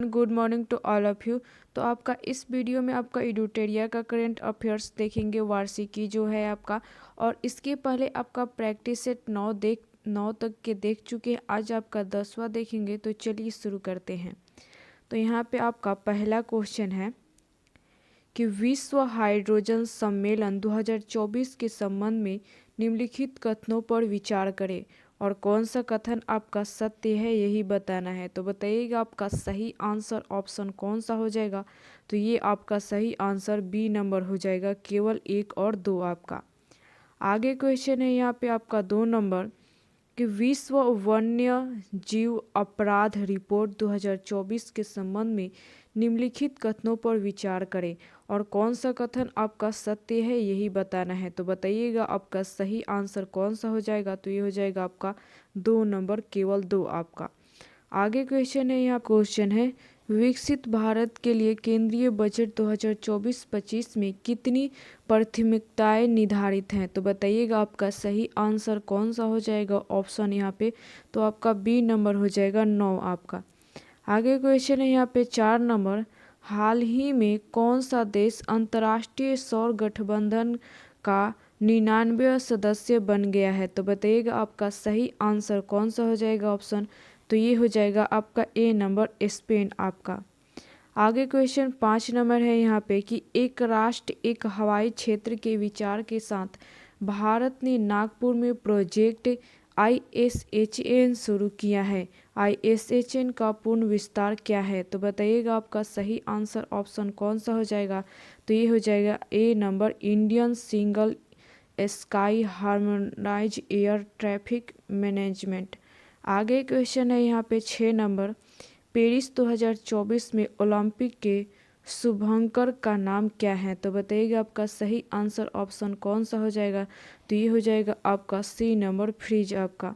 Good morning to all of you. तो आपका इस वीडियो में आपका एडुटेरिया का करंट अफेयर्स देखेंगे, वार्षिकी जो है आपका। और इसके पहले आपका प्रैक्टिस सेट 9 तक के देख चुके हैं। आज आपका 10वां देखेंगे। तो चलिए शुरू करते हैं। तो यहाँ पे आपका पहला क्वेश्चन है कि विश्व हाइड्रोजन सम्मेलन 2024 के संबंध में निम्नलिखित कथनों पर विचार करें और कौन सा कथन आपका सत्य है यही बताना है। तो बताइएगा आपका सही आंसर ऑप्शन कौन सा हो जाएगा। तो ये आपका सही आंसर बी नंबर हो जाएगा, केवल 1 और 2 आपका। आगे क्वेश्चन है यहाँ पे आपका 2 नंबर कि विश्व वन्य जीव अपराध रिपोर्ट 2024 के संबंध में निम्नलिखित कथनों पर विचार करें और कौन सा कथन आपका सत्य है यही बताना है। तो बताइएगा आपका सही आंसर कौन सा हो जाएगा। तो ये हो जाएगा आपका 2 नंबर, केवल 2 आपका। आगे क्वेश्चन है, यहाँ क्वेश्चन है विकसित भारत के लिए केंद्रीय बजट 2024-25 में कितनी प्राथमिकताएं निर्धारित हैं। तो बताइएगा आपका सही आंसर कौन सा हो जाएगा ऑप्शन यहाँ पे। तो आपका बी नंबर हो जाएगा 9 आपका। आगे क्वेश्चन है यहाँ पे 4 नंबर, हाल ही में कौन सा देश अंतर्राष्ट्रीय सौर गठबंधन का 99वां सदस्य बन गया है। तो बताइएगा आपका सही आंसर कौन सा हो जाएगा ऑप्शन। तो ये हो जाएगा आपका ए नंबर, स्पेन आपका। आगे क्वेश्चन 5 नंबर है यहाँ पे कि एक राष्ट्र एक हवाई क्षेत्र के विचार के साथ भारत ने नागपुर में प्रोजेक्ट ISHN शुरू किया है। ISHN का पूर्ण विस्तार क्या है। तो बताइएगा आपका सही आंसर ऑप्शन कौन सा हो जाएगा। तो ये हो जाएगा A number, Indian single sky harmonise air traffic management. आगे क्वेश्चन है यहाँ पे 6 नंबर, पेरिस 2024 में ओलंपिक के शुभंकर का नाम क्या है। तो बताइएगा आपका सही आंसर ऑप्शन कौन सा हो जाएगा। तो ये हो जाएगा आपका सी नंबर, फ्रिज आपका।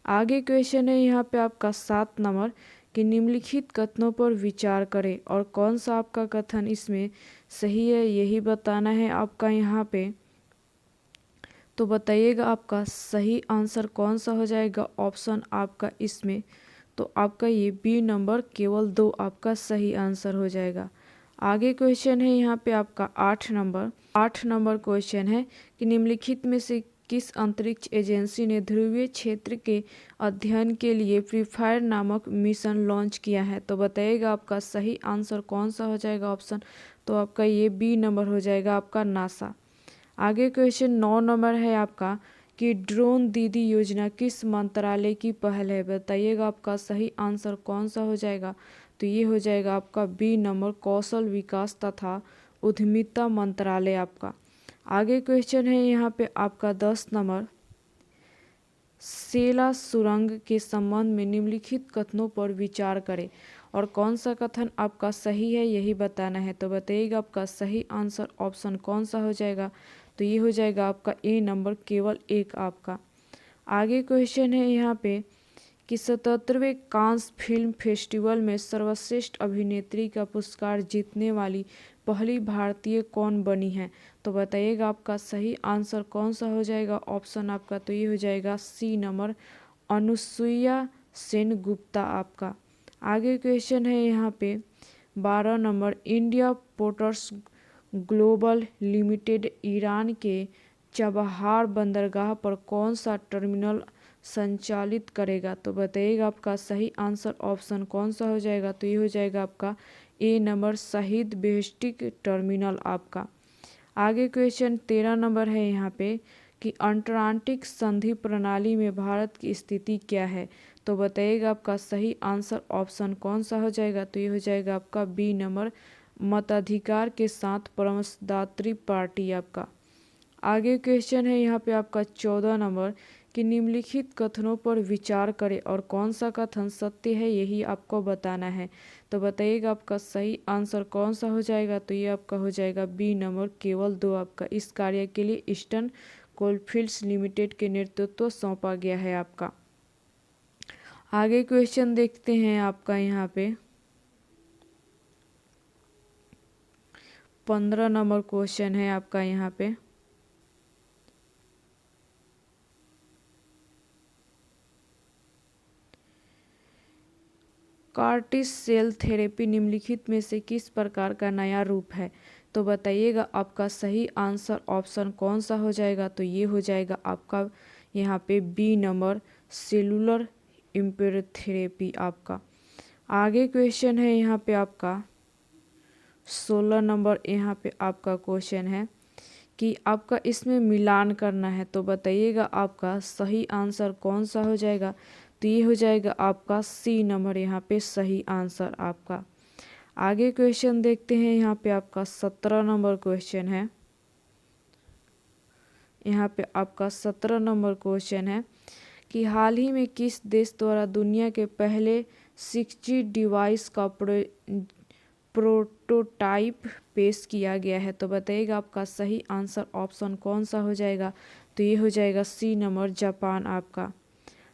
आगे क्वेश्चन है यहाँ पे आपका 7 नंबर कि निम्नलिखित कथनों पर विचार करें और कौन सा आपका कथन इसमें सही है यही बताना है आपका यहाँ पे। तो बताइएगा आपका सही आंसर कौन सा हो जाएगा ऑप्शन आपका इसमें। तो आपका ये बी नंबर, केवल 2 आपका सही आंसर हो जाएगा। आगे क्वेश्चन है यहाँ पे आपका 8 नंबर क्वेश्चन है कि निम्नलिखित में से किस अंतरिक्ष एजेंसी ने ध्रुवीय क्षेत्र के अध्ययन के लिए प्रीफायर नामक मिशन लॉन्च किया है। तो बताइएगा आपका सही आंसर कौन सा हो जाएगा ऑप्शन। तो आपका ये बी नंबर हो जाएगा आपका, नासा। आगे क्वेश्चन 9 नंबर है आपका कि ड्रोन दीदी योजना किस मंत्रालय की पहल है। बताइएगा आपका सही आंसर कौन सा हो जाएगा। तो ये हो जाएगा आपका बी नंबर, कौशल विकास तथा उद्यमिता मंत्रालय आपका। आगे क्वेश्चन है यहाँ पे आपका 10 नंबर, सेला सुरंग के संबंध में निम्नलिखित कथनों पर विचार करें और कौन सा कथन आपका सही है यही बताना है। तो बताइएगा आपका सही आंसर ऑप्शन कौन सा हो जाएगा। तो ये हो जाएगा आपका ए नंबर, केवल 1 आपका। आगे क्वेश्चन है यहाँ पे कि 77वें कांस फिल्म फेस्टिवल में सर्वश्रेष्ठ अभिनेत्री का पुरस्कार जीतने वाली पहली भारतीय कौन बनी है। तो बताइएगा आपका सही आंसर कौन सा हो जाएगा ऑप्शन आपका। तो ये हो जाएगा सी नंबर, अनुसुईया सेन गुप्ता आपका। आगे क्वेश्चन है यहाँ पे 12 number, India ports global limited Iran के चबहार बंदरगाह पर कौन सा टर्मिनल संचालित करेगा। तो बताइएगा आपका सही आंसर ऑप्शन कौन सा हो जाएगा। तो ये हो जाएगा आपका ए नंबर, शहीद बेहेश्ती टर्मिनल आपका। आगे क्वेश्चन 13 नंबर है यहाँ पे कि अंटार्कटिक संधि प्रणाली में भारत की स्थिति क्या है। तो बताइएगा आपका सही आंसर ऑप्शन कौन सा हो जाएगा। तो ये हो जाएगा आपका बी नंबर, मताधिकार के साथ परमदात्री पार्टी आपका। आगे क्वेश्चन है यहाँ पे आपका 14 नंबर कि निम्नलिखित कथनों पर विचार करें और कौन सा कथन सत्य है यही आपको बताना है। तो बताइएगा आपका सही आंसर कौन सा हो जाएगा। तो ये आपका हो जाएगा बी नंबर, केवल 2 आपका। इस कार्य के लिए ईस्टर्न कोलफील्ड्स लिमिटेड के नेतृत्व सौंपा गया है आपका। आगे क्वेश्चन देखते हैं आपका यहाँ पे 15 नंबर क्वेश्चन है आपका यहाँ पे कार्टिस सेल थेरेपी निम्नलिखित में से किस प्रकार का नया रूप है? तो बताइएगा आपका सही आंसर ऑप्शन कौन सा हो जाएगा? तो ये हो जाएगा आपका यहाँ पे बी नंबर, सेलुलर इम्यूनोथेरेपी आपका। आगे क्वेश्चन है यहाँ पे आपका 16 नंबर, यहाँ पे आपका क्वेश्चन है कि आपका इसमें मिलान करना है। तो बताइएगा आपका सही आंसर कौन सा हो जाएगा? तो ये हो जाएगा आपका सी नंबर, यहाँ पे सही आंसर आपका। आगे क्वेश्चन देखते हैं, यहाँ पे आपका 17 नंबर क्वेश्चन है। यहाँ पे आपका 17 नंबर क्वेश्चन है कि हाल ही में किस देश द्वारा दुनिया के पहले 6G डिवाइस का प्रोटोटाइप पेश किया गया है? तो बताइएगा आपका सही आंसर ऑप्शन कौन सा हो जाएगा? तो ये हो जाएगा सी नंबर, जापान आपका।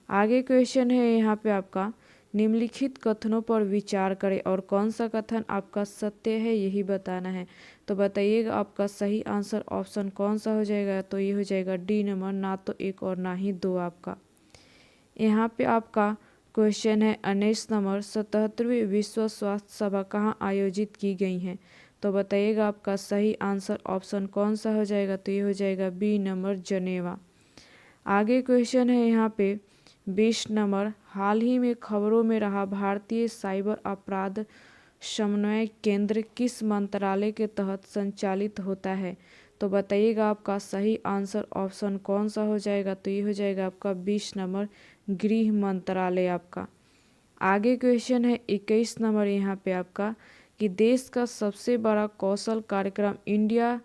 आगे क्वेश्चन है यहाँ पे आपका निम्नलिखित कथनों पर विचार करें और कौन सा कथन आपका सत्य है यही बताना है। तो बताइएगा आपका सही आंसर ऑप्शन कौन सा हो जाएगा? तो ये हो जाएगा डी नंबर, ना तो एक और ना ही दो आपका। यहाँ पे आपका क्वेश्चन है 19 नंबर, 77वीं विश्व स्वास्थ्य सभा कहाँ आयोजित की गई है? तो बताइएगा आपका सही आंसर ऑप्शन कौन सा हो जाएगा? तो ये हो जाएगा बी नंबर, जनेवा। आगे क्वेश्चन है यहाँ पे 20 नंबर, हाल ही में खबरों में रहा भारतीय साइबर अपराध समन्वय केंद्र किस मंत्रालय के तहत संचालित होता है? तो बताइएगा आपका सही आंसर ऑप्शन कौन सा हो जाएगा? तो ये हो जाएगा आपका 20 नंबर, गृह मंत्रालय आपका। आगे क्वेश्चन है 21 नंबर, यहाँ पे आपका कि देश का सबसे बड़ा कौशल कार्यक्रम इंडिया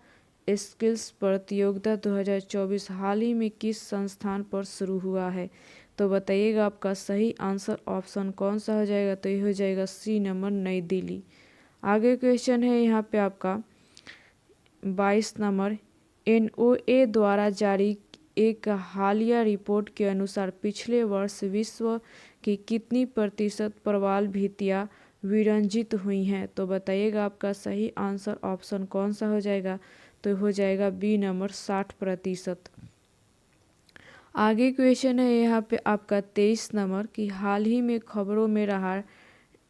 स्किल्स प्रतियोगिता 2024 हाल ही में किस संस्थान पर शुरू हुआ है? तो बताइएगा आपका सही आंसर ऑप्शन कौन सा हो जाएगा? तो ये हो जाएगा सी नंबर, नई दिल्ली। आगे क्वेश्चन है यहाँ पे आपका 22 नंबर, NOAA द्वारा जारी एक हालिया रिपोर्ट के अनुसार पिछले वर्ष विश्व की कितनी प्रतिशत प्रवाल भित्तियाँ विरंजित हुई हैं? तो बताइएगा आपका सही आंसर ऑप्शन कौन सा हो जाएगा? तो हो जाएगा बी नंबर, 60%। आगे क्वेश्चन है यहाँ पे आपका 23 नंबर कि हाल ही में खबरों में रहा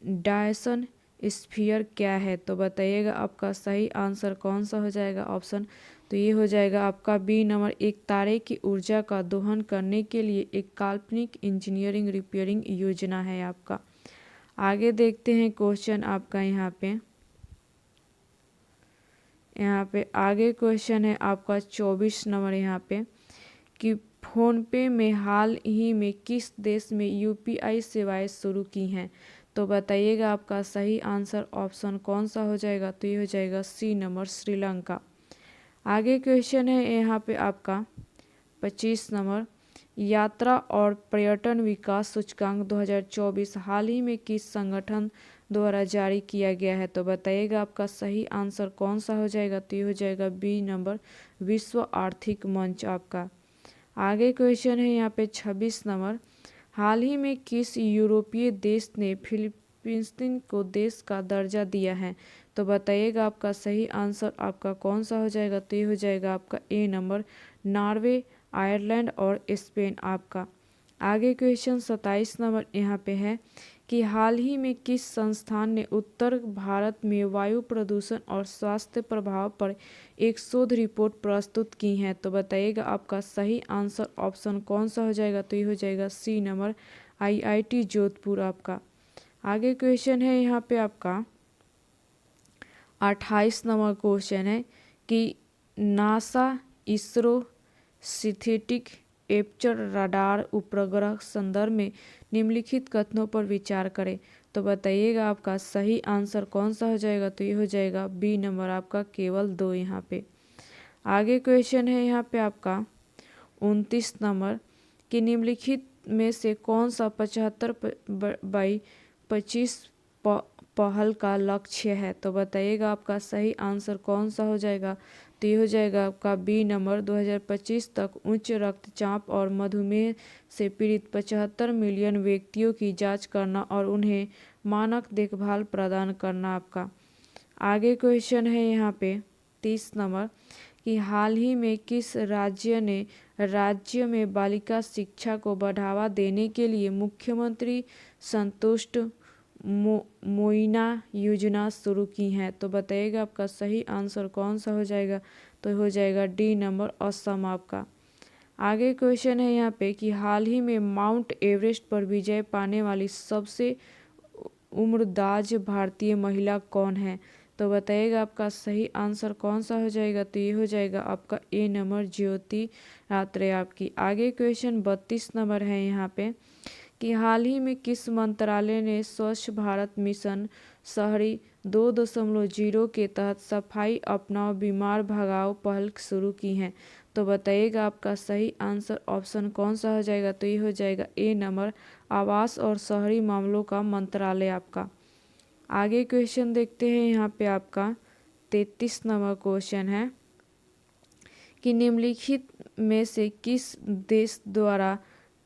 डायसन स्फीयर क्या है? तो बताइएगा आपका सही आंसर कौन सा हो जाएगा ऑप्शन? तो ये हो जाएगा आपका बी नंबर, एक तारे की ऊर्जा का दोहन करने के लिए एक काल्पनिक इंजीनियरिंग रिपेयरिंग योजना है आपका। आगे देखते हैं क्वेश्चन आपका यहाँ पे आगे क्वेश्चन है आपका 24 नंबर, यहाँ पे कि फ़ोनपे में हाल ही में किस देश में UPI सेवाएं शुरू की हैं? तो बताइएगा आपका सही आंसर ऑप्शन कौन सा हो जाएगा? तो ये हो जाएगा सी नंबर, श्रीलंका। आगे क्वेश्चन है यहाँ पे आपका 25 नंबर, यात्रा और पर्यटन विकास सूचकांक 2024 हाल ही में किस संगठन द्वारा जारी किया गया है? तो बताइएगा आपका सही आंसर कौन सा हो जाएगा? तो ये हो जाएगा बी नंबर, विश्व आर्थिक मंच आपका। आगे क्वेश्चन है यहाँ पे 26 नंबर, हाल ही में किस यूरोपीय देश ने फिलीपींस को देश का दर्जा दिया है? तो बताइएगा आपका सही आंसर आपका कौन सा हो जाएगा? तो ये हो जाएगा आपका ए नंबर, नॉर्वे, आयरलैंड और स्पेन आपका। आगे क्वेश्चन 27 नंबर, यहाँ पे है कि हाल ही में किस संस्थान ने उत्तर भारत में वायु प्रदूषण और स्वास्थ्य प्रभाव पर एक शोध रिपोर्ट प्रस्तुत की है? तो बताइएगा आपका सही आंसर ऑप्शन कौन सा हो जाएगा? तो ये हो जाएगा सी नंबर, IIT जोधपुर आपका। आगे क्वेश्चन है यहाँ पे आपका 28 नंबर क्वेश्चन है कि NASA ISRO synthetic aperture radar उपग्रह संदर्भ में निम्नलिखित कथनों पर विचार करें। तो बताइएगा आपका सही आंसर कौन सा हो जाएगा? तो ये हो जाएगा बी नंबर आपका, केवल 2 यहाँ पे। आगे क्वेश्चन है यहाँ पे आपका 29 नंबर कि निम्नलिखित में से कौन सा 75/25 पहल का लक्ष्य है? तो बताइएगा आपका सही आंसर कौन सा हो जाएगा? तो ये हो जाएगा आपका बी नंबर, 2025 तक उच्च रक्तचाप और मधुमेह से पीड़ित 75 मिलियन व्यक्तियों की जांच करना और उन्हें मानक देखभाल प्रदान करना आपका। आगे क्वेश्चन है यहाँ पे 30 नंबर कि हाल ही में किस राज्य ने राज्य में बालिका शिक्षा को बढ़ावा देने के लिए मुख्यमंत्री संतुष्ट मुआयना योजना शुरू की हैं। तो बताइएगा आपका सही आंसर कौन सा हो जाएगा, तो हो जाएगा डी नंबर असम आपका। आगे क्वेश्चन है यहाँ पे कि हाल ही में माउंट एवरेस्ट पर विजय पाने वाली सबसे उम्रदराज भारतीय महिला कौन है। तो बताइएगा आपका सही आंसर कौन सा हो जाएगा, तो ये हो जाएगा आपका ए नंबर ज्योति रात्रे आपकी। आगे क्वेश्चन 32 नंबर है यहाँ पे कि हाल ही में किस मंत्रालय ने स्वच्छ भारत मिशन शहरी 2.0 के तहत सफाई अपनाओ बीमार भगाओ पहल शुरू की है। तो बताइएगा आपका सही आंसर ऑप्शन कौन सा हो जाएगा, तो ये हो जाएगा ए नंबर आवास और शहरी मामलों का मंत्रालय आपका। आगे क्वेश्चन देखते हैं यहाँ पे आपका 33 नंबर क्वेश्चन है कि निम्नलिखित में से किस देश द्वारा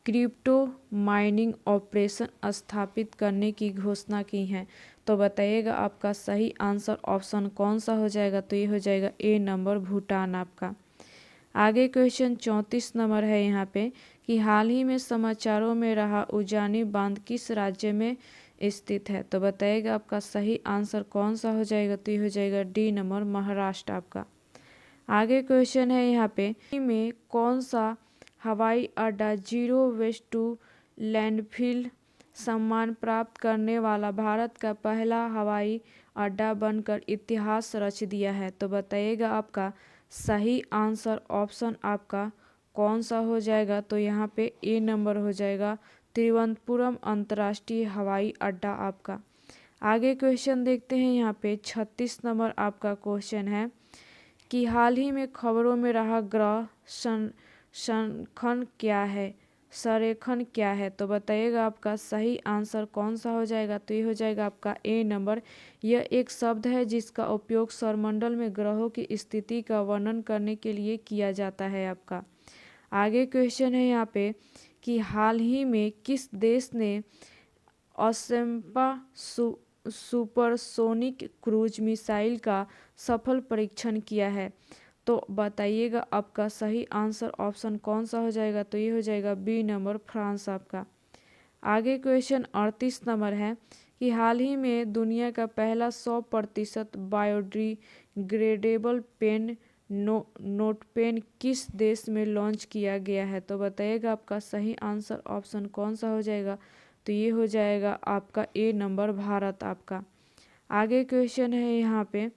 क्रिप्टो माइनिंग ऑपरेशन स्थापित करने की घोषणा की है। तो बताइएगा आपका सही आंसर ऑप्शन कौन सा हो जाएगा, तो ये हो जाएगा ए नंबर भूटान आपका। आगे क्वेश्चन 34 नंबर है यहाँ पे कि हाल ही में समाचारों में रहा उजानी बांध किस राज्य में स्थित है। तो बताइएगा आपका सही आंसर कौन सा हो जाएगा, तो ये हो जाएगा डी नंबर महाराष्ट्र आपका। आगे क्वेश्चन है यहाँ पे में कौन सा हवाई अड्डा जीरो वेस्ट टू लैंडफिल सम्मान प्राप्त करने वाला भारत का पहला हवाई अड्डा बनकर इतिहास रच दिया है। तो बताइएगा आपका सही आंसर ऑप्शन आपका कौन सा हो जाएगा, तो यहाँ पे ए नंबर हो जाएगा तिरुवनंतपुरम अंतर्राष्ट्रीय हवाई अड्डा आपका। आगे क्वेश्चन देखते हैं यहाँ पे 36 नंबर आपका क्वेश्चन है कि हाल ही में खबरों में रहा ग्रह संरेखण क्या है। तो बताइएगा आपका सही आंसर कौन सा हो जाएगा, तो ये हो जाएगा आपका ए नंबर। यह एक शब्द है जिसका उपयोग सौरमंडल में ग्रहों की स्थिति का वर्णन करने के लिए किया जाता है आपका। आगे क्वेश्चन है यहाँ पे कि हाल ही में किस देश ने असेम्पा सुपरसोनिक क्रूज मिसाइल का सफल परीक्षण किया है। तो बताइएगा आपका सही आंसर ऑप्शन कौन सा हो जाएगा, तो ये हो जाएगा बी नंबर फ्रांस आपका। आगे क्वेश्चन 38 नंबर है कि हाल ही में दुनिया का पहला 100% बायोडिग्रेडेबल पेन नोट पेन किस देश में लॉन्च किया गया है। तो बताइएगा आपका सही आंसर ऑप्शन कौन सा हो जाएगा, तो ये हो जाएगा आपका ए नंबर भारत आपका। आगे क्वेश्चन है यहाँ पे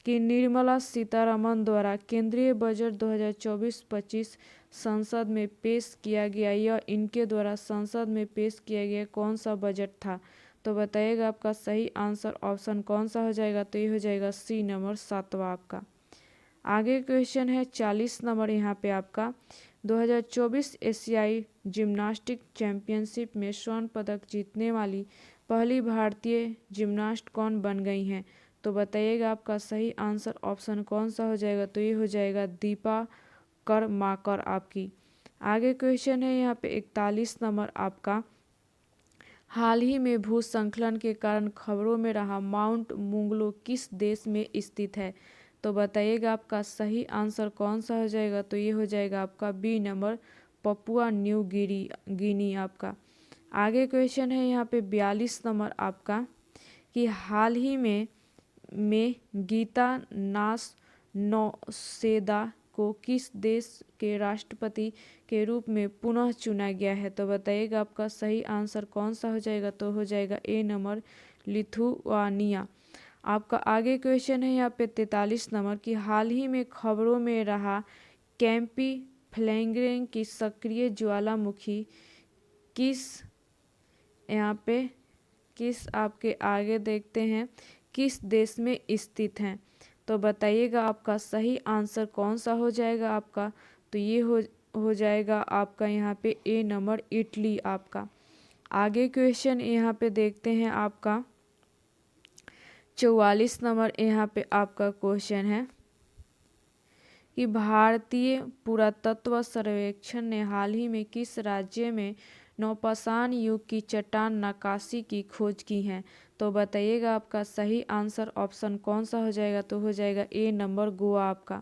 कि निर्मला सीतारमण द्वारा केंद्रीय बजट 2024-25 संसद में पेश किया गया, यह इनके द्वारा संसद में पेश किया गया कौन सा बजट था। तो बताइएगा आपका सही आंसर ऑप्शन कौन सा हो जाएगा, तो ये हो जाएगा सी नंबर 7वां आपका। आगे क्वेश्चन है 40 नंबर यहाँ पे आपका 2024 एशियाई जिम्नास्टिक चैंपियनशिप में स्वर्ण पदक जीतने वाली पहली भारतीय जिम्नास्ट कौन बन गई हैं। तो बताइएगा आपका सही आंसर ऑप्शन कौन सा हो जाएगा, तो ये हो जाएगा दीपा करमाकर आपकी। आगे क्वेश्चन है यहाँ पे 41 नंबर आपका हाल ही में भूस्खलन के कारण खबरों में रहा माउंट मुंगलो किस देश में स्थित है। तो बताइएगा आपका सही आंसर कौन सा हो जाएगा, तो ये हो जाएगा आपका B number Papua New Guinea आपका। आगे क्वेश्चन है यहाँ पे 42 नंबर आपका कि हाल ही में गीता नौसेदा को किस देश के राष्ट्रपति के रूप में पुनः चुना गया है। तो बताइएगा आपका सही आंसर कौन सा हो जाएगा, तो हो जाएगा ए नंबर लिथुआनिया आपका। आगे क्वेश्चन है यहाँ पे 43 नंबर कि हाल ही में खबरों में रहा कैंपी फ्लैंगरेंग की सक्रिय ज्वालामुखी किस आपके आगे देखते हैं किस देश में स्थित हैं। तो बताइएगा आपका सही आंसर कौन सा हो जाएगा आपका, तो ये हो जाएगा आपका यहाँ पे ए नंबर इटली आपका। आगे क्वेश्चन यहाँ पे देखते हैं आपका 44 नंबर यहाँ पे आपका क्वेश्चन है कि भारतीय पुरातत्व सर्वेक्षण ने हाल ही में किस राज्य में नौपाषाण युग की चट्टान नक्काशी की खोज की है। तो बताइएगा आपका सही आंसर ऑप्शन कौन सा हो जाएगा, तो हो जाएगा ए नंबर गोवा आपका।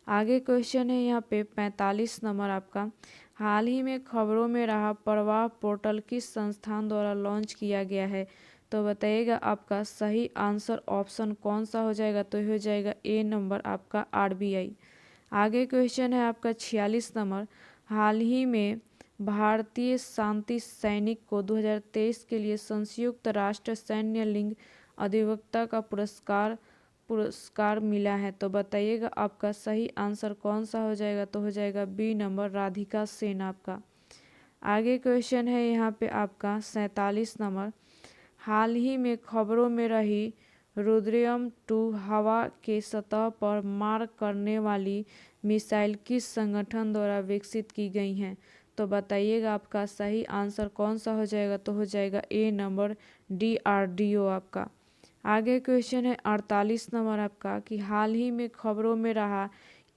आगे क्वेश्चन है यहाँ पे 45 नंबर आपका हाल ही में खबरों में रहा प्रवाह पोर्टल किस संस्थान द्वारा लॉन्च किया गया है। तो बताइएगा आपका सही आंसर ऑप्शन कौन सा हो जाएगा, तो ये हो जाएगा ए नंबर आपका RBI। आगे क्वेश्चन है आपका 46 नंबर। हाल ही में भारतीय शांति सैनिक को 2023 के लिए संयुक्त राष्ट्र सैन्य लिंग अधिवक्ता का पुरस्कार मिला है। तो बताइएगा आपका सही आंसर कौन सा हो जाएगा, तो हो जाएगा बी नंबर राधिका सेन आपका। आगे क्वेश्चन है यहाँ पे आपका 47 नंबर। हाल ही में खबरों में रही रुद्रम 2 हवा के सतह पर मार करने वाली मिसाइल किस संगठन द्वारा विकसित की गई हैं। तो बताइएगा आपका सही आंसर कौन सा हो जाएगा, तो हो जाएगा ए नंबर DRDO आपका। आगे क्वेश्चन है 48 नंबर आपका कि हाल ही में खबरों में रहा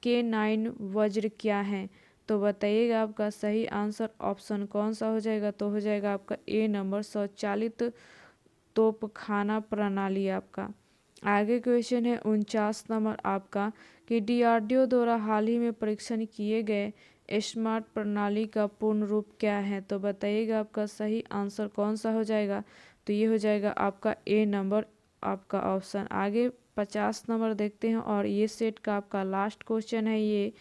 K9 वज्र क्या है। तो बताइएगा आपका सही आंसर ऑप्शन कौन सा हो जाएगा, तो हो जाएगा आपका ए नंबर स्वचालित तोपखाना प्रणाली आपका। आगे क्वेश्चन है 49 नंबर आपका कि DRDO द्वारा हाल ही में परीक्षण किए गए स्मार्ट प्रणाली का पूर्ण रूप क्या है। तो बताइएगा आपका सही आंसर कौन सा हो जाएगा, तो ये हो जाएगा आपका ए नंबर आपका ऑप्शन। आगे 50 नंबर देखते हैं और ये सेट का आपका लास्ट क्वेश्चन है ये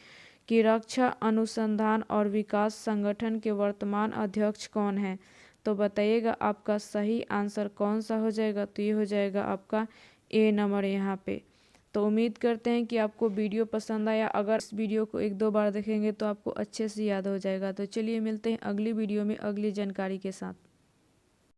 कि रक्षा अनुसंधान और विकास संगठन के वर्तमान अध्यक्ष कौन है। तो बताइएगा आपका सही आंसर कौन सा हो जाएगा, तो ये हो जाएगा आपका ए नंबर यहाँ पे। तो उम्मीद करते हैं कि आपको वीडियो पसंद आया। अगर इस वीडियो को 1-2 बार देखेंगे तो आपको अच्छे से याद हो जाएगा। तो चलिए मिलते हैं अगली वीडियो में अगली जानकारी के साथ।